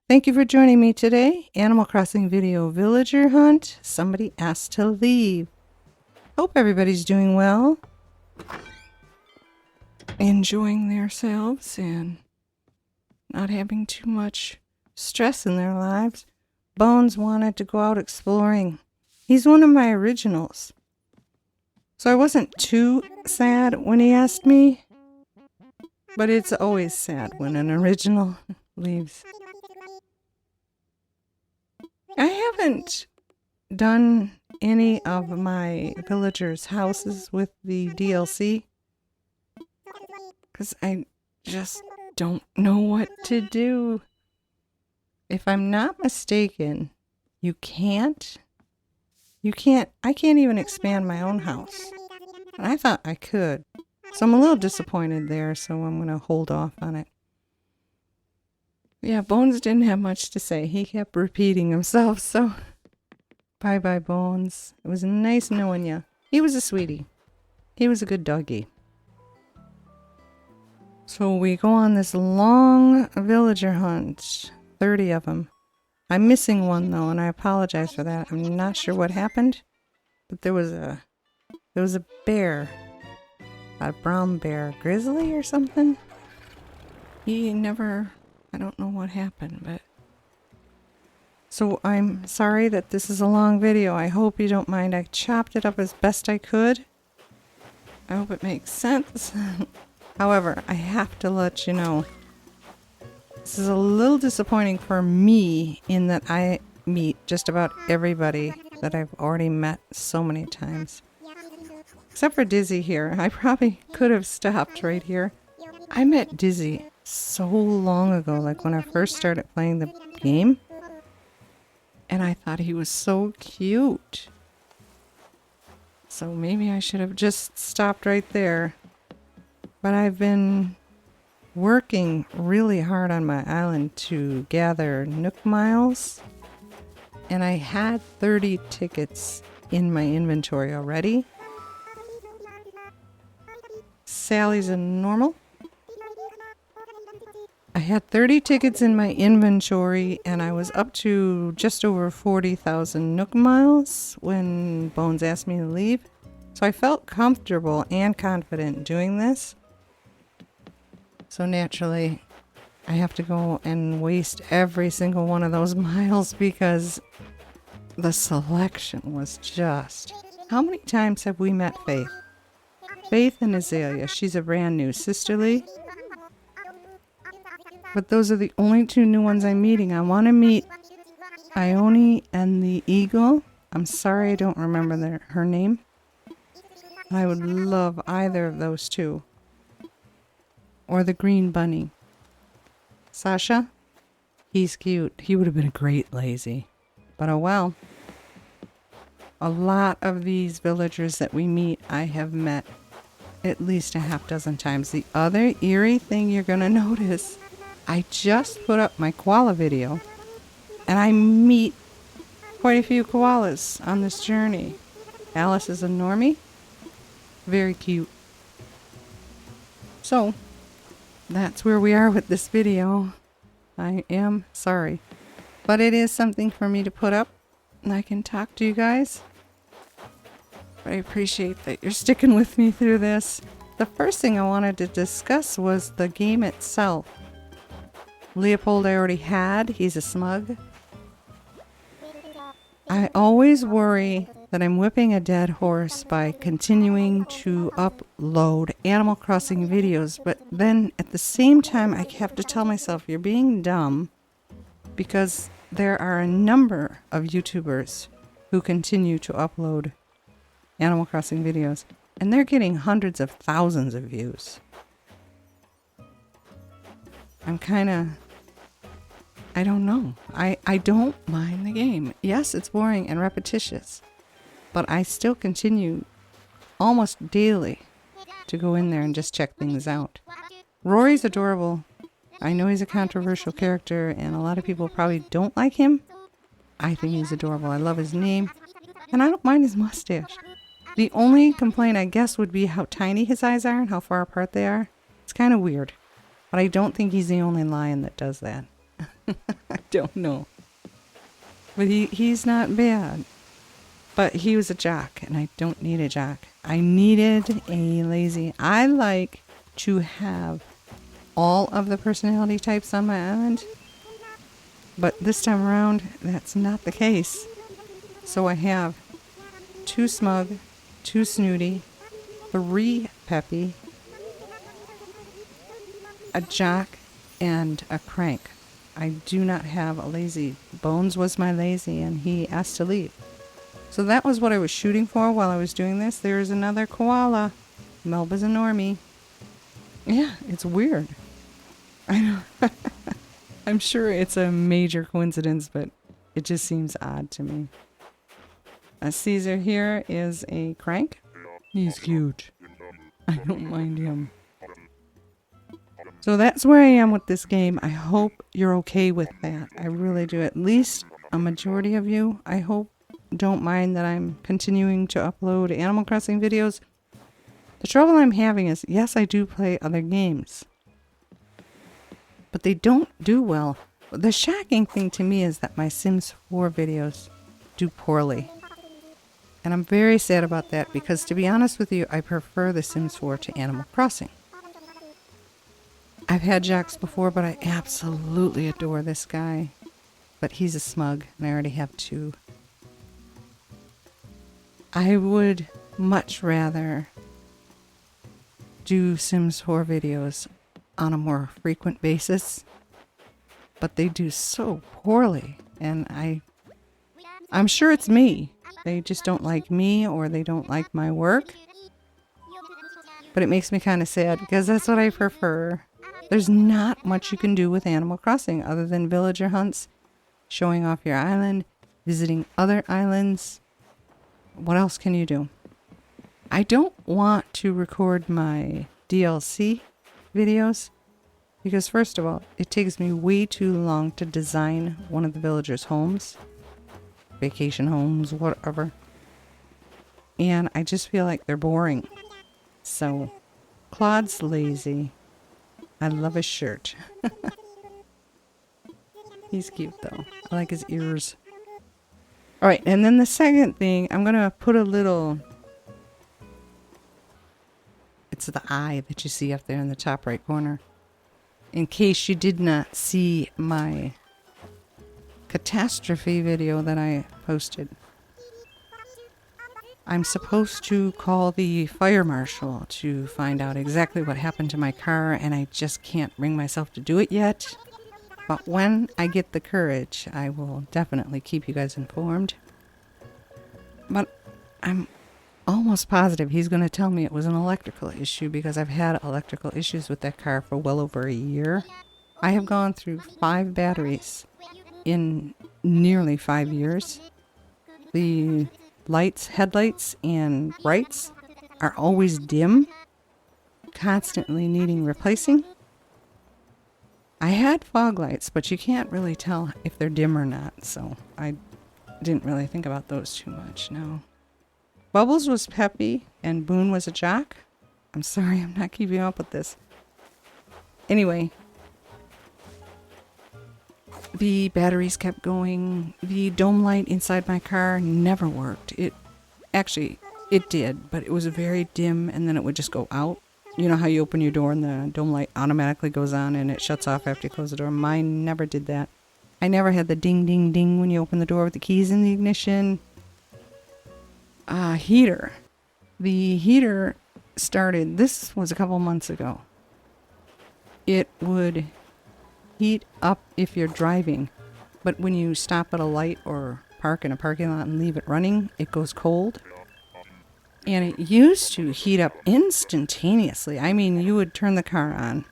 Thank you for joining me today. Animal Crossing video villager hunt. Somebody asked to leave. Hope everybody's doing well. Enjoying themselves and not having too much stress in their lives. Bones wanted to go out exploring. He's one of my originals. So I wasn't too sad when he asked me. But it's always sad when an original leaves. I haven't done any of my villagers' houses with the DLC because I just don't know what to do. If I'm not mistaken, I can't even expand my own house. And I thought I could. So I'm a little disappointed there, so I'm going to hold off on it. Yeah, Bones didn't have much to say. He kept repeating himself, so bye-bye, Bones. It was nice knowing you. He was a sweetie. He was a good doggy. So we go on this long villager hunt. 30 of them. I'm missing one, though, and I apologize for that. I'm not sure what happened, but there was a bear. A brown bear. Grizzly or something? I don't know what happened, but... So I'm sorry that this is a long video. I hope you don't mind. I chopped it up as best I could. I hope it makes sense. However, I have to let you know. This is a little disappointing for me in that I meet just about everybody that I've already met so many times. Except for Dizzy here. I probably could have stopped right here. I met Dizzy so long ago, like when I first started playing the game. And I thought he was so cute. So maybe I should have just stopped right there. But I've been working really hard on my island to gather Nook miles. And I had 30 tickets in my inventory already. Sally's a normal. I had 30 tickets in my inventory and I was up to just over 40,000 Nook miles when Bones asked me to leave. So I felt comfortable and confident doing this. So naturally, I have to go and waste every single one of those miles because the selection was just... How many times have we met Faith? Faith and Azalea. She's a brand new sisterly. But those are the only two new ones I'm meeting. I want to meet Ione and the Eagle. I'm sorry I don't remember her name. I would love either of those two. Or the Green Bunny. Sasha? He's cute. He would have been a great lazy. But oh well. A lot of these villagers that we meet, I have met at least a half dozen times. The other eerie thing you're going to notice... I just put up my koala video, and I meet quite a few koalas on this journey. Alice is a normie. Very cute. So, that's where we are with this video. I am sorry. But it is something for me to put up, and I can talk to you guys. But I appreciate that you're sticking with me through this. The first thing I wanted to discuss was the game itself. Leopold I already had. He's a smug. I always worry that I'm whipping a dead horse by continuing to upload Animal Crossing videos, but then at the same time I have to tell myself you're being dumb because there are a number of YouTubers who continue to upload Animal Crossing videos and they're getting hundreds of thousands of views. I don't know. I don't mind the game. Yes, it's boring and repetitious, but I still continue almost daily to go in there and just check things out. Rory's adorable. I know he's a controversial character and a lot of people probably don't like him. I think he's adorable. I love his name and I don't mind his mustache. The only complaint I guess would be how tiny his eyes are and how far apart they are. It's kind of weird, but I don't think he's the only lion that does that. I don't know. But he's not bad. But he was a jock, and I don't need a jock. I needed a lazy. I like to have all of the personality types on my island. But this time around, that's not the case. So I have 2 smug, 2 snooty, 3 peppy, a jock, and a crank. I do not have a lazy. Bones was my lazy, and he asked to leave. So that was what I was shooting for while I was doing this. There's another koala. Melba's a normie. Yeah, it's weird. I know. I'm sure it's a major coincidence, but it just seems odd to me. Caesar here is a crank. He's cute. I don't mind him. So that's where I am with this game. I hope you're okay with that. I really do. At least a majority of you, I hope, don't mind that I'm continuing to upload Animal Crossing videos. The trouble I'm having is, yes, I do play other games, but they don't do well. The shocking thing to me is that my Sims 4 videos do poorly. And I'm very sad about that because, to be honest with you, I prefer The Sims 4 to Animal Crossing. I've had jocks before, but I absolutely adore this guy. But he's a smug, and I already have 2. I would much rather do Sims 4 videos on a more frequent basis, but they do so poorly, and I'm sure it's me. They just don't like me, or they don't like my work. But it makes me kind of sad because that's what I prefer. There's not much you can do with Animal Crossing other than villager hunts, showing off your island, visiting other islands. What else can you do? I don't want to record my DLC videos because, first of all, it takes me way too long to design one of the villagers' homes, vacation homes, whatever. And I just feel like they're boring. So, Claude's lazy. I love his shirt. He's cute though. I like his ears. Alright, and then the second thing, I'm going to put a little... It's the eye that you see up there in the top right corner. In case you did not see my catastrophe video that I posted. I'm supposed to call the fire marshal to find out exactly what happened to my car, and I just can't bring myself to do it yet. But when I get the courage, I will definitely keep you guys informed. But I'm almost positive he's going to tell me it was an electrical issue because I've had electrical issues with that car for well over a year. I have gone through 5 batteries in nearly 5 years. The lights, headlights, and brights are always dim, constantly needing replacing. I had fog lights, but you can't really tell if they're dim or not, so I didn't really think about those too much, no. Bubbles was peppy, and Boone was a jock. I'm sorry, I'm not keeping up with this. Anyway, the batteries kept going. The dome light inside my car never worked. It did, but it was very dim, and then it would just go out. You know how you open your door and the dome light automatically goes on and it shuts off after you close the door? Mine never did that. I never had the ding, ding, ding when you open the door with the keys in the ignition. Heater. The heater started, this was a couple months ago. It would heat up if you're driving, but when you stop at a light or park in a parking lot and leave it running, it goes cold. And it used to heat up instantaneously. I mean, you would turn the car on,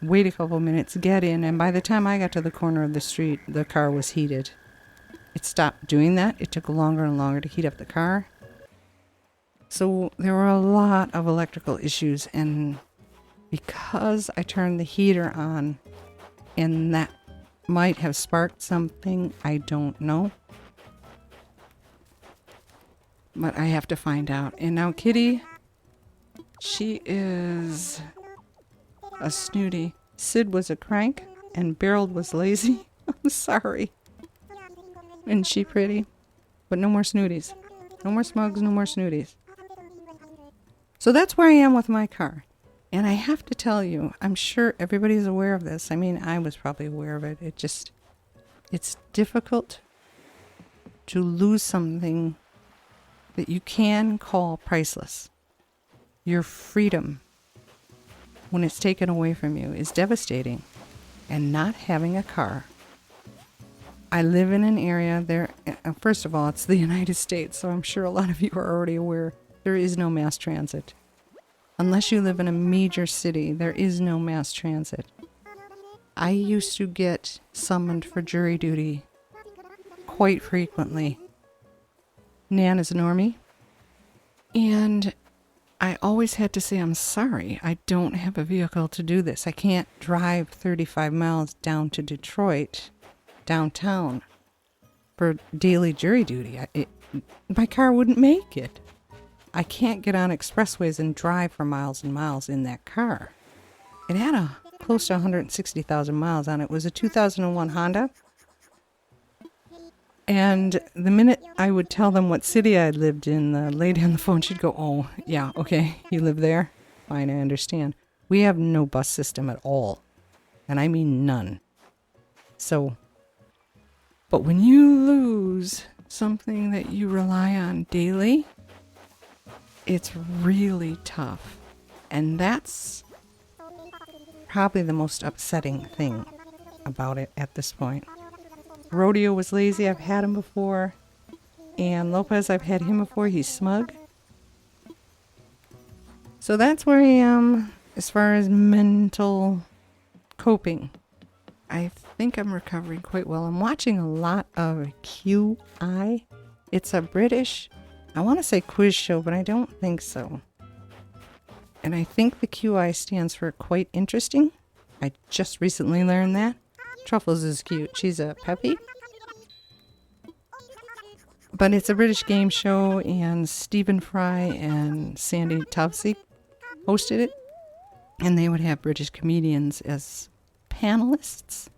wait a couple minutes, get in, and by the time I got to the corner of the street, the car was heated. It stopped doing that. It took longer and longer to heat up the car. So there were a lot of electrical issues, and because I turned the heater on, and that might have sparked something, I don't know. But I have to find out. And now Kitty, she is a snooty. Sid was a crank, and Beryl was lazy. Sorry. Isn't she pretty? But no more snooties. No more smugs, no more snooties. So that's where I am with my car. And I have to tell you, I'm sure everybody's aware of this. I mean, I was probably aware of it. It's difficult to lose something that you can call priceless. Your freedom, when it's taken away from you, is devastating. And not having a car. I live in an area there, first of all, it's the United States, so I'm sure a lot of you are already aware there is no mass transit. Unless you live in a major city, there is no mass transit. I used to get summoned for jury duty quite frequently. Nan is a normie. And I always had to say, I'm sorry, I don't have a vehicle to do this. I can't drive 35 miles down to Detroit, downtown, for daily jury duty. My car wouldn't make it. I can't get on expressways and drive for miles and miles in that car. It had close to 160,000 miles on it. It was a 2001 Honda. And the minute I would tell them what city I lived in, the lady on the phone, she'd go, oh, yeah, okay, you live there? Fine, I understand. We have no bus system at all. And I mean none. So, but when you lose something that you rely on daily, it's really tough. And that's probably the most upsetting thing about it at this point. Rodeo was lazy. I've had him before. And Lopez, I've had him before. He's smug. So that's where I am as far as mental coping. I think I'm recovering quite well. I'm watching a lot of QI. It's a British, I want to say quiz show, but I don't think so. And I think the QI stands for quite interesting. I just recently learned that. Truffles is cute. She's a Peppy. But it's a British game show, and Stephen Fry and Sandy Topsy hosted it. And they would have British comedians as panelists.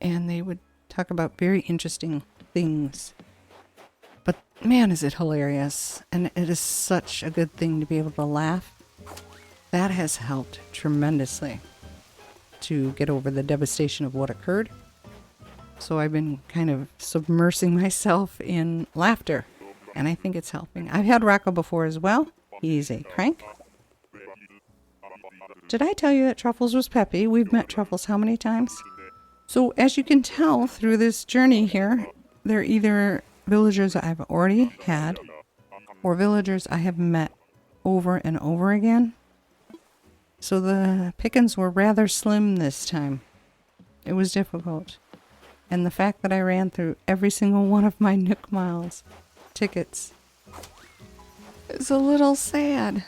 And they would talk about very interesting things. But man, is it hilarious. And it is such a good thing to be able to laugh. That has helped tremendously to get over the devastation of what occurred. So I've been kind of submersing myself in laughter, and I think it's helping. I've had Rocco before as well. He's a crank. Did I tell you that Truffles was Peppy? We've met Truffles how many times? So as you can tell through this journey here, they're either villagers I've already had or villagers I have met over and over again. So the pickings were rather slim this time. It was difficult. And the fact that I ran through every single one of my Nook Miles tickets is a little sad.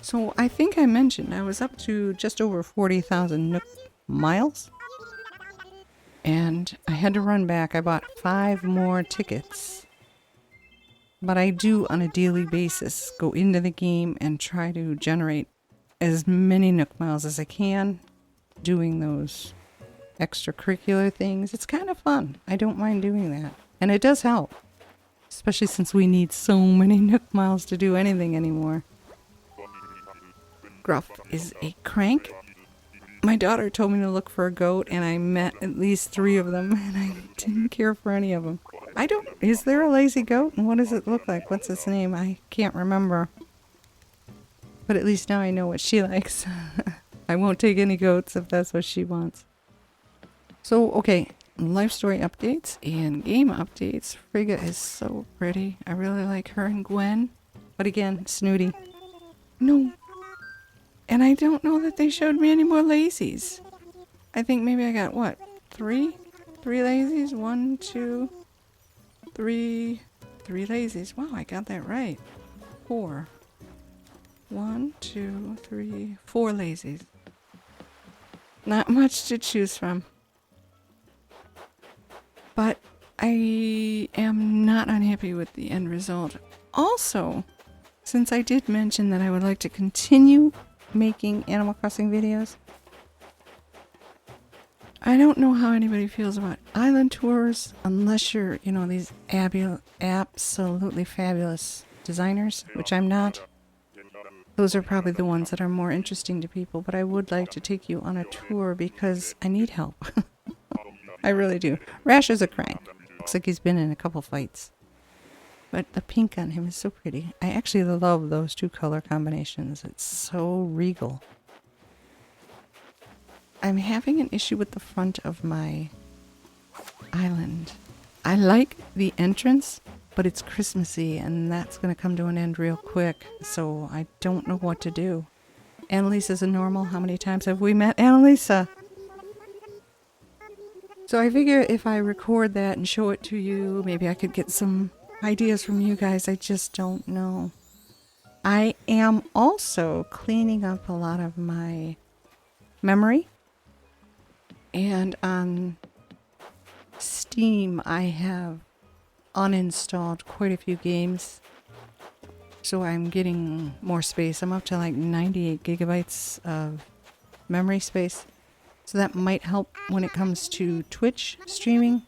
So I think I mentioned I was up to just over 40,000 Nook Miles. And I had to run back. I bought 5 more tickets. But I do on a daily basis go into the game and try to generate as many Nook Miles as I can, doing those extracurricular things. It's kind of fun. I don't mind doing that. And it does help. Especially since we need so many Nook Miles to do anything anymore. Gruff is a crank. My daughter told me to look for a goat, and I met at least 3 of them, and I didn't care for any of them. Is there a lazy goat? And what does it look like? What's its name? I can't remember. But at least now I know what she likes. I won't take any goats if that's what she wants. So, okay, life story updates and game updates. Frigga is so pretty. I really like her and Gwen. But again, snooty. No. And I don't know that they showed me any more lazies. I think maybe I got, what, 3? 3 lazies? 1, 2, 3. 3 lazies. Wow, I got that right. 4. 1, 2, 3, 4 lazies. Not much to choose from. But I am not unhappy with the end result. Also, since I did mention that I would like to continue making Animal Crossing videos, I don't know how anybody feels about island tours unless you're, you know, these absolutely fabulous designers, which I'm not. Those are probably the ones that are more interesting to people, but I would like to take you on a tour because I need help. I really do. Rash is a crank. Looks like he's been in a couple fights. But the pink on him is so pretty. I actually love those two color combinations. It's so regal. I'm having an issue with the front of my island. I like the entrance, but it's Christmassy, and that's going to come to an end real quick, so I don't know what to do. Annalisa's a normal. How many times have we met Annalisa? So I figure if I record that and show it to you, maybe I could get some ideas from you guys. I just don't know. I am also cleaning up a lot of my memory. And on Steam, I have uninstalled quite a few games. So I'm getting more space. I'm up to like 98 gigabytes of memory space. So that might help when it comes to Twitch streaming.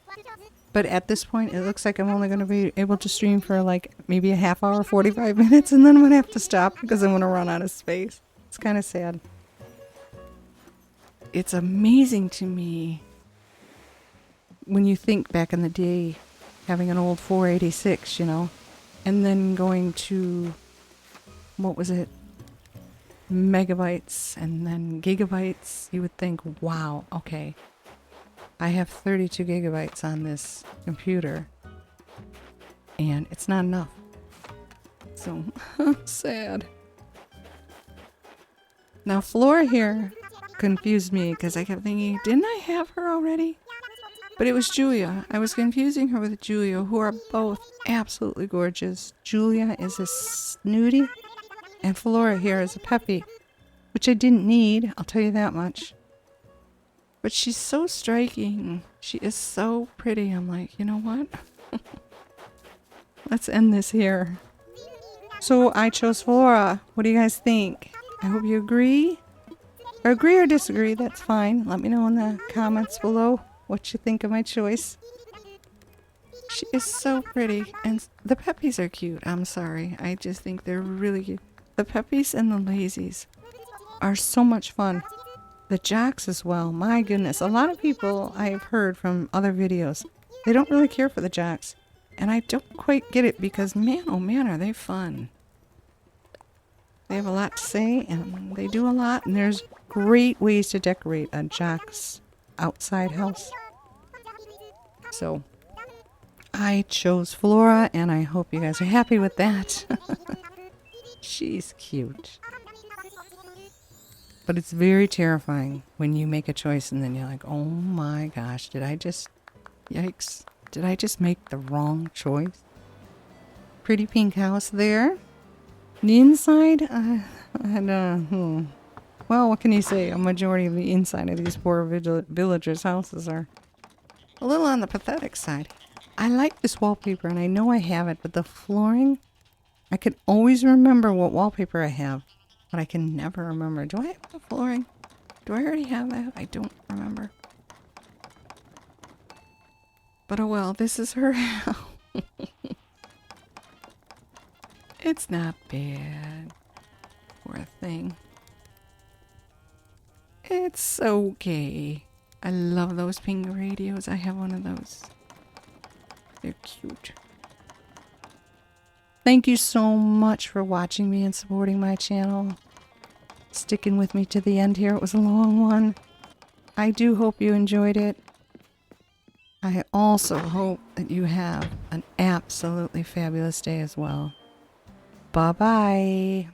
But at this point, it looks like I'm only going to be able to stream for like maybe a half hour, 45 minutes, and then I'm going to have to stop because I'm going to run out of space. It's kind of sad. It's amazing to me when you think back in the day, having an old 486, you know, and then going to, what was it, megabytes and then gigabytes. You would think, wow, okay, I have 32 gigabytes on this computer, and it's not enough. So, sad. Now, Flora here confused me because I kept thinking, didn't I have her already? But it was Julia. I was confusing her with Julia, who are both absolutely gorgeous. Julia is a snooty, and Flora here is a peppy, which I didn't need, I'll tell you that much. But she's so striking. She is so pretty. I'm like, you know what? Let's end this here. So I chose Flora. What do you guys think? I hope you agree. Or agree or disagree, that's fine. Let me know in the comments below what you think of my choice. She is so pretty. And the peppies are cute. I'm sorry. I just think they're really cute. The peppies and the lazies are so much fun. The jacks as well. My goodness. A lot of people I've heard from other videos, they don't really care for the jacks. And I don't quite get it because, man, oh man, are they fun. They have a lot to say and they do a lot. And there's great ways to decorate a jack's outside house. So I chose Flora, and I hope you guys are happy with that. She's cute. But it's very terrifying when you make a choice and then you're like, oh my gosh, yikes, did I just make the wrong choice? Pretty pink house there. The inside, well, what can you say? A majority of the inside of these poor villagers' houses are a little on the pathetic side. I like this wallpaper, and I know I have it, but the flooring, I can always remember what wallpaper I have, but I can never remember. Do I have the flooring? Do I already have that? I don't remember. But oh well, this is her house. It's not bad. Poor thing. It's okay. I love those pink radios. I have one of those. They're cute. Thank you so much for watching me and supporting my channel. Sticking with me to the end here. It was a long one. I do hope you enjoyed it. I also hope that you have an absolutely fabulous day as well. Bye-bye.